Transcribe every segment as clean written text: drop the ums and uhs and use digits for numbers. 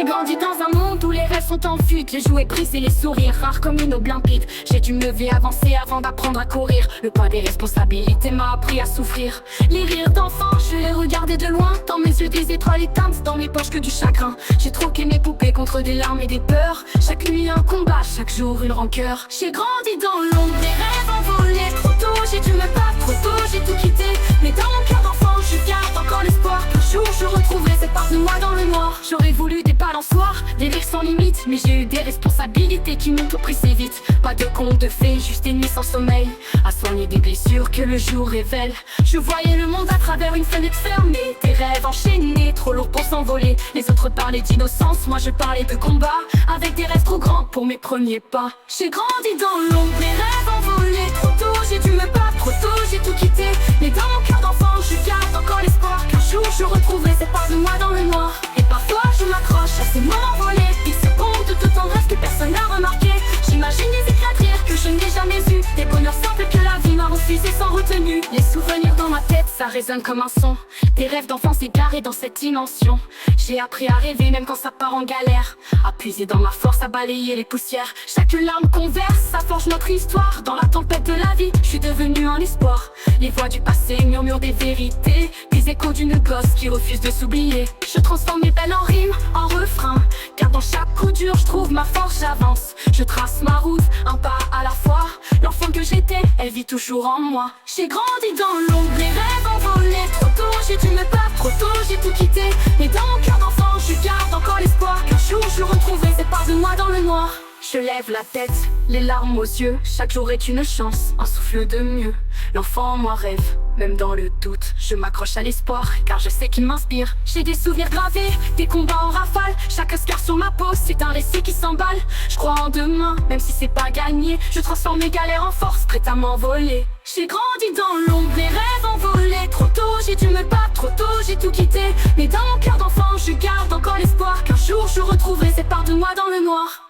grandi dans un monde où les rêves sont en fuite, les jouets brisés, les sourires rares comme une eau limpide. J'ai dû me lever, avancer avant d'apprendre à courir. Le poids des responsabilités m'a appris à souffrir. Les rires d'enfants, je les regardais de loin. Dans mes yeux des étoiles éteintes, dans mes poches que du chagrin. J'ai troqué mes poupées contre des larmes et des peurs. Chaque nuit un combat, chaque jour une rancœur. J'ai grandi dans l'ombre, des rêves envolés. Trop tôt, j'ai dû me battre, trop tôt, j'ai tout quitté. Mais dans mon cœur d'enfant, je garde encore l'espoir qu'un jour je retrouverai cette part de moi dans le noir. J'aurais voulu des balançoires, des rires sans limite, mais j'ai eu des responsabilités qui m'ont tout pris si vite. Pas de conte de fées, juste des nuits sans sommeil, à soigner des blessures que le jour révèle. Je voyais le monde à travers une fenêtre fermée, des rêves enchaînés, trop lourds pour s'envoler. Les autres parlaient d'innocence, moi je parlais de combat, avec des rêves trop grands pour mes premiers pas. J'ai grandi dans l'ombre, mes rêves envolés. Trop tôt, j'ai dû me battre, trop tôt, j'ai tout quitté. Mais dans mon cœur d'enfant, je garde encore l'espoir qu'un jour je retrouverai cette part de moi dans le noir. Et parfois je m'accroche à ces moments volés, ils se comptent de tout en rêve que personne n'a remarqué. J'imagine des éclats de rire que je n'ai jamais eu, des bonheurs simples que la vie m'a refusé sans retenue. Les souvenirs dans ma tête, ça résonne comme un son, des rêves d'enfance égarés dans cette dimension. J'ai appris à rêver même quand ça part en galère, à puiser dans ma force, à balayer les poussières. Chaque larme qu'on verse, ça forge notre histoire. Dans la tempête de la vie, je suis devenu un espoir. Les voix du passé murmurent des vérités, des échos d'une gosse qui refuse de s'oublier. Je transforme mes peines en rimes, en refrain, car dans chaque coup dur, je trouve ma force, j'avance. Je trace ma route, un pas à la fois. L'enfant que j'étais, elle vit toujours en moi. J'ai grandi dans l'ombre, les rêves envolés. Trop tôt, j'ai dû me battre, trop tôt, j'ai tout quitté. Mais dans mon cœur d'enfant, je garde encore l'espoir qu'un jour je retrouverai cette part de moi dans le noir. Je lève la tête, les larmes aux yeux. Chaque jour est une chance, un souffle de mieux. L'enfant en moi rêve, même dans le doute. Je m'accroche à l'espoir, car je sais qu'il m'inspire. J'ai des souvenirs gravés, des combats en rafale. Chaque scar sur ma peau, c'est un récit qui s'emballe. Je crois en demain, même si c'est pas gagné. Je transforme mes galères en force, prête à m'envoler. J'ai grandi dans l'ombre, les rêves envolés. Trop tôt, j'ai dû me battre, trop tôt, j'ai tout quitté. Mais dans mon cœur d'enfant, je garde encore l'espoir qu'un jour je retrouverai cette part de moi dans le noir.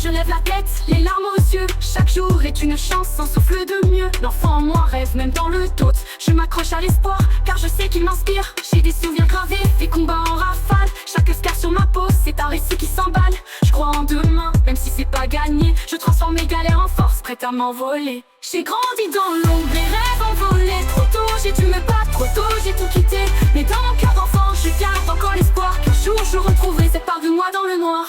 Je lève la tête, les larmes aux yeux. Chaque jour est une chance, un souffle de mieux. L'enfant en moi rêve, même dans le doute. Je m'accroche à l'espoir, car je sais qu'il m'inspire. J'ai des souvenirs gravés, des combats en rafale. Chaque scar sur ma peau, c'est un récit qui s'emballe. Je crois en demain, même si c'est pas gagné. Je transforme mes galères en force, prête à m'envoler. J'ai grandi dans l'ombre, les rêves envolés. Trop tôt, j'ai dû me battre, trop tôt, j'ai tout quitté. Mais dans mon cœur d'enfant, je garde encore l'espoir qu'un jour je retrouverai cette part de moi dans le noir.